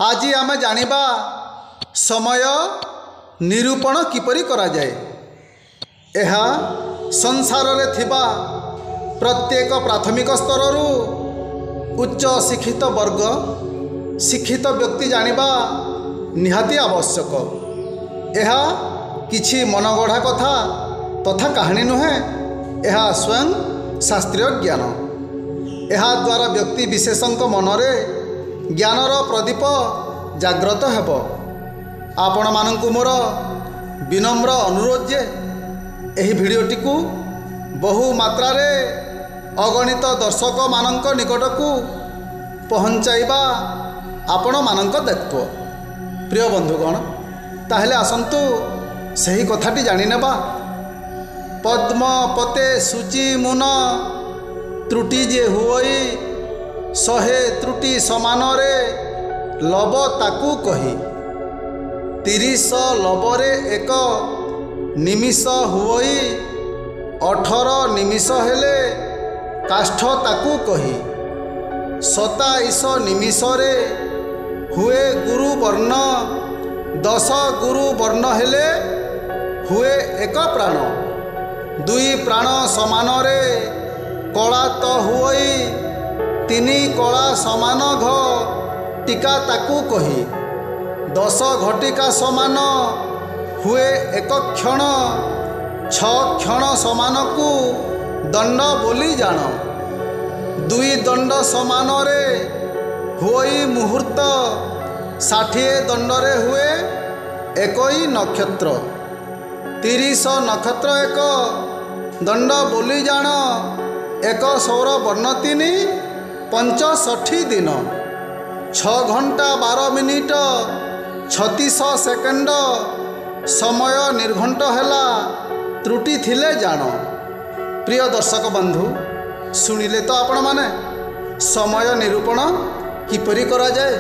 आज आम जानिबा समय निरूपण किपरि करा जाए। यह संसार रे थिबा प्रत्येक प्राथमिक स्तर उच्च शिक्षित वर्ग शिक्षित व्यक्ति जानिबा निहाती आवश्यक। यह किछि मनगढ़ा कथा तथा कहानी नुहे, यह स्वयं शास्त्रीय ज्ञान। यह द्वारा व्यक्ति विशेषଙ୍କ मनरे ज्ञानर प्रदीप जाग्रत हेब। आपण मानंकु मोर विनम्र अनुरोध जे एही भिडियोटी को बहु मात्रा रे अगणित दर्शक मानंक निकटकू पहुँचाइबा आपण मानंक दायित्व। प्रिय बंधुगण, ताहेले आसंतु सही कथाटी जानि नेबा। पद्म पते सूची मुन त्रुटि जे हुई, शहे त्रुटि समान रे लब ताकू कही। 30 लबरे एक निमिष हुई, 18 निमिष हेले काष्ठ ताकू कही। 27 निमिष रे हुए गुरु वर्ण, 10 गुरु वर्ण हेले हुए एक प्राण। 2 प्राण समान रे कला तो हुई, 3 कला समान घ टीका ताकू कही। 10 घटिका समान हुए एक क्षण, 6 क्षण समान को दंड बोली जान। 2 दंड समान रे हुई मुहूर्त, 60 दंड रे हुए एक नक्षत्र। 30 नक्षत्र एक दंड बोली जान, एक सौर वर्ण 3 65 दिन। 6 घंटा 12 मिनिट 36 सेकेंड समय निर्घंट हैला त्रुटि थिले जान। प्रिय दर्शक बंधु, शुणिले तो आपण माने समय निरूपण किपरि करा जाए।